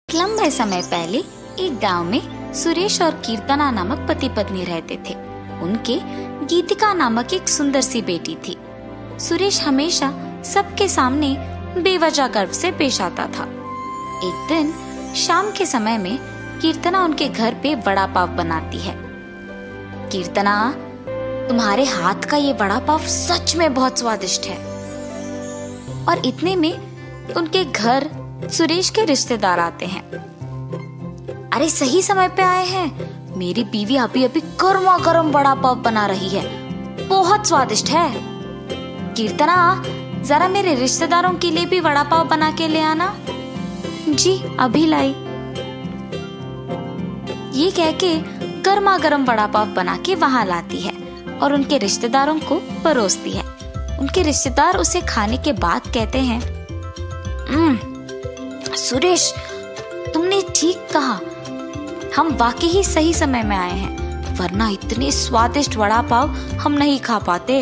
लंबे समय पहले एक गांव में सुरेश और कीर्तना नामक पति पत्नी रहते थे। उनके गीतिका नामक एक सुंदर सी बेटी थी। सुरेश हमेशा सबके सामने बेवजह गर्व से पेश आता था। एक दिन शाम के समय में कीर्तना उनके घर पे वड़ा पाव बनाती है। कीर्तना, तुम्हारे हाथ का ये वड़ा पाव सच में बहुत स्वादिष्ट है। और इतने में उनके घर सुरेश के रिश्तेदार आते हैं। अरे सही समय पे आए हैं, मेरी बीवी अभी अभी गर्मा गर्म वड़ा पाव बना रही है, बहुत स्वादिष्ट है। कीर्तना, जरा मेरे रिश्तेदारों के लिए भी वड़ा पाव बना के ले आना। जी अभी लाई। ये कह के गर्मा गर्म वड़ा पाव बना के वहां लाती है और उनके रिश्तेदारों को परोसती है। उनके रिश्तेदार उसे खाने के बाद कहते हैं, सुरेश, तुमने ठीक कहा, हम वाकई ही सही समय में आए हैं, वरना इतने स्वादिष्ट वड़ा पाव हम नहीं खा पाते।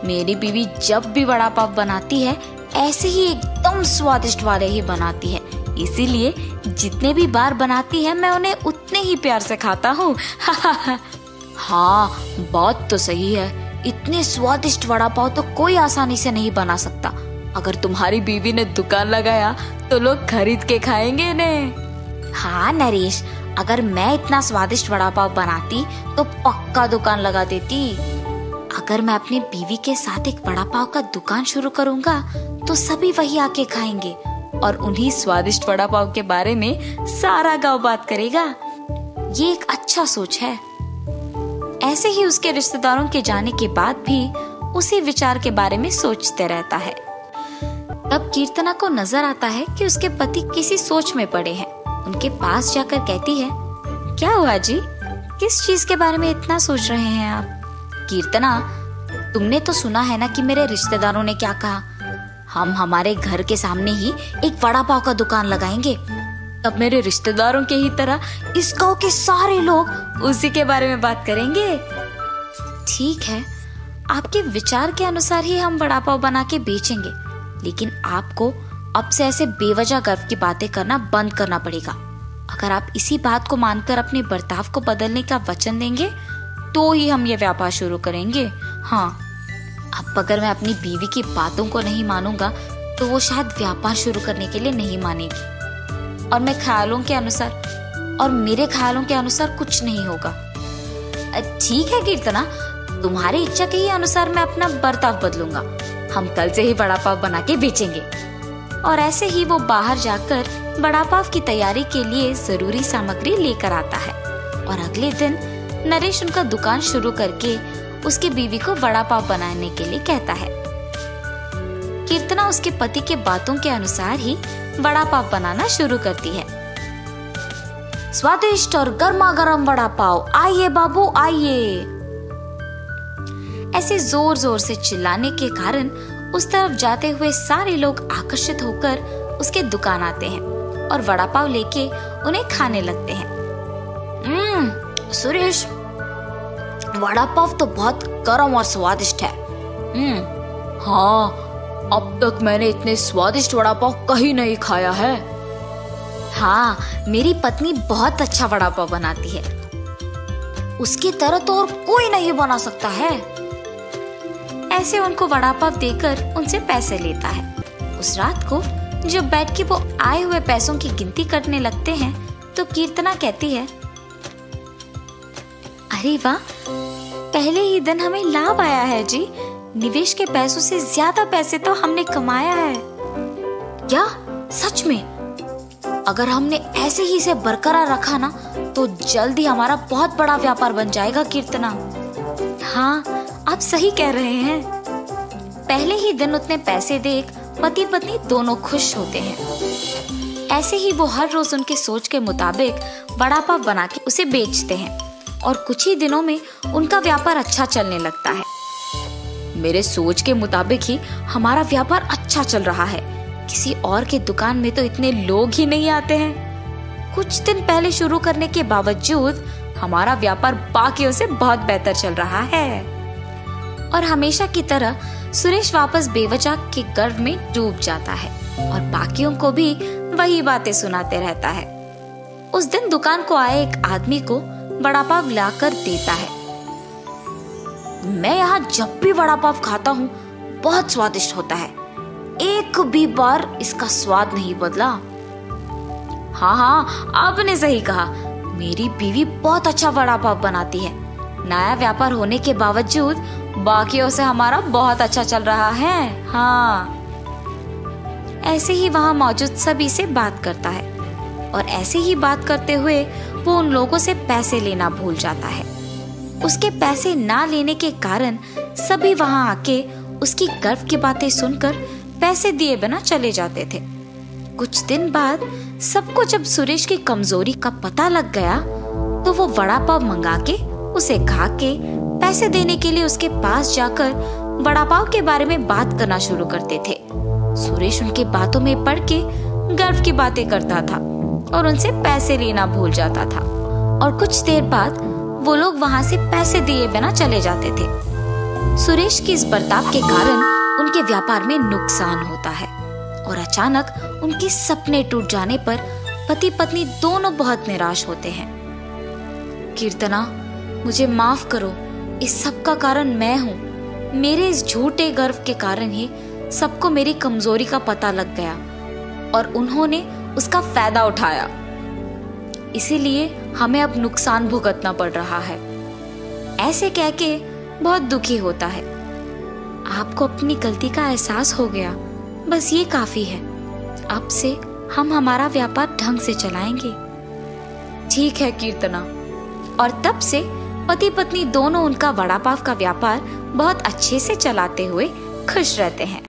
मेरी बीवी जब भी वड़ा पाव बनाती है ऐसे ही एकदम स्वादिष्ट वाले ही बनाती है, इसीलिए जितने भी बार बनाती है मैं उन्हें उतने ही प्यार से खाता हूँ। हाँ, बात तो सही है, इतने स्वादिष्ट वड़ा पाव तो कोई आसानी से नहीं बना सकता। अगर तुम्हारी बीवी ने दुकान लगाया तो लोग खरीद के खाएंगे ने। हाँ नरेश, अगर मैं इतना स्वादिष्ट वड़ा पाव बनाती तो पक्का दुकान लगा देती। अगर मैं अपनी बीवी के साथ एक वड़ा पाव का दुकान शुरू करूंगा तो सभी वही आके खाएंगे और उन्हीं स्वादिष्ट वड़ा पाव के बारे में सारा गांव बात करेगा। ये एक अच्छा सोच है। ऐसे ही उसके रिश्तेदारों के जाने के बाद भी उसी विचार के बारे में सोचते रहता है। तब कीर्तना को नजर आता है कि उसके पति किसी सोच में पड़े हैं। उनके पास जाकर कहती है, क्या हुआ जी, किस चीज के बारे में इतना सोच रहे हैं आप? कीर्तना, तुमने तो सुना है ना कि मेरे रिश्तेदारों ने क्या कहा, हम हमारे घर के सामने ही एक वड़ा पाव का दुकान लगाएंगे। तब मेरे रिश्तेदारों के ही तरह इस गांव के सारे लोग उसी के बारे में बात करेंगे। ठीक है, आपके विचार के अनुसार ही हम वड़ा पाव बना के बेचेंगे, लेकिन आपको अब से ऐसे बेवजह गर्व की बातें करना बंद करना पड़ेगा। अगर आप इसी बात को मानकर अपने बर्ताव को बदलने का वचन देंगे तो ही हम ये व्यापार शुरू करेंगे। हाँ, अब अगर मैं अपनी बीवी की बातों को नहीं मानूंगा तो वो शायद व्यापार शुरू करने के लिए नहीं मानेगी और मैं ख्यालों के अनुसार और मेरे ख्यालों के अनुसार कुछ नहीं होगा। ठीक है कीर्तना, तुम्हारी इच्छा के ही अनुसार मैं अपना बर्ताव बदलूंगा। हम कल से ही वड़ा पाव बना के बेचेंगे। और ऐसे ही वो बाहर जाकर वड़ा पाव की तैयारी के लिए जरूरी सामग्री लेकर आता है और अगले दिन नरेश उनका दुकान शुरू करके उसकी बीवी को वड़ा पाव बनाने के लिए कहता है। कीर्तना उसके पति के बातों के अनुसार ही वड़ा पाव बनाना शुरू करती है। स्वादिष्ट और गर्मा गर्म वड़ा पाव, आइए बाबू आइए। ऐसे जोर जोर से चिल्लाने के कारण उस तरफ जाते हुए सारे लोग आकर्षित होकर उसके दुकान आते हैं और वड़ा पाव लेके उन्हें खाने लगते हैं। सुरेश, वड़ा पाव तो बहुत गर्म और स्वादिष्ट है। हाँ, अब तक मैंने इतने स्वादिष्ट वड़ा पाव कहीं नहीं खाया है। हाँ, मेरी पत्नी बहुत अच्छा वड़ा पाव बनाती है, उसकी तरह तो और कोई नहीं बना सकता है। ऐसे उनको वड़ा पाव देकर उनसे पैसे लेता है। उस रात को जब बैठ के वो आए हुए पैसों की गिनती करने लगते हैं तो कीर्तना कहती है, अरे वाह, पहले ही दिन हमें लाभ आया है जी। निवेश के पैसों से ज्यादा पैसे तो हमने कमाया है। क्या सच में? अगर हमने ऐसे ही इसे बरकरार रखा ना तो जल्द ही हमारा बहुत बड़ा व्यापार बन जाएगा कीर्तना। हाँ, आप सही कह रहे हैं। पहले ही दिन उतने पैसे देख पति पत्नी दोनों खुश होते हैं। ऐसे ही वो हर रोज उनके सोच के मुताबिक वड़ा पाव बना के उसे बेचते हैं और कुछ ही दिनों में उनका व्यापार अच्छा चलने लगता है। मेरे सोच के मुताबिक ही हमारा व्यापार अच्छा चल रहा है, किसी और के दुकान में तो इतने लोग ही नहीं आते हैं। कुछ दिन पहले शुरू करने के बावजूद हमारा व्यापार बाकियों से बहुत बेहतर चल रहा है। और हमेशा की तरह सुरेश वापस बेवजह के गर्व में डूब जाता है और बाकियों को भी वही बातें सुनाते रहता है। उस दिन दुकान को आए एक आदमी को वड़ा पाव लाकर देता है। मैं यहाँ जब भी वड़ा पाव खाता हूँ बहुत स्वादिष्ट होता है, एक भी बार इसका स्वाद नहीं बदला। हाँ, आपने सही कहा, मेरी बीवी बहुत अच्छा वड़ा पाव बनाती है। नया व्यापार होने के बावजूद बाकियों से हमारा बहुत अच्छा चल रहा है। हाँ। ऐसे ही वहाँ मौजूद सभी से बात करता है और ऐसे ही बात करते हुए वो उन लोगों से पैसे लेना भूल जाता है। उसके पैसे ना लेने के कारण सभी वहाँ आके उसकी गर्व की बातें सुनकर पैसे दिए बिना चले जाते थे। कुछ दिन बाद सबको जब सुरेश की कमजोरी का पता लग गया तो वो वड़ा पाव मंगा के उसे खा के पैसे देने के लिए उसके पास जाकर वड़ा पाव के बारे में बात करना शुरू करते थे। सुरेश उनके बातों में पड़ के गर्व की बातें करता था और उनसे पैसे लेना भूल जाता था और कुछ देर बाद वो लोग वहाँ से पैसे दिए बिना चले जाते थे। सुरेश के इस बर्ताव के कारण उनके व्यापार में नुकसान होता है और अचानक उनके सपने टूट जाने पर पति पत्नी दोनों बहुत निराश होते हैं। कीर्तना, मुझे माफ करो, इस सब का कारण मैं हूँ। मेरे इस झूठे गर्व के कारण ही सबको मेरी कमजोरी का पता लग गया और उन्होंने उसका फायदा उठाया। इसीलिए हमें अब नुकसान भुगतना पड़ रहा है। ऐसे कह के बहुत दुखी होता है। आपको अपनी गलती का एहसास हो गया, बस ये काफी है। अब से हम हमारा व्यापार ढंग से चलाएंगे। ठीक है कीर्तना। और तब से पति पत्नी दोनों उनका वड़ा पाव का व्यापार बहुत अच्छे से चलाते हुए खुश रहते हैं।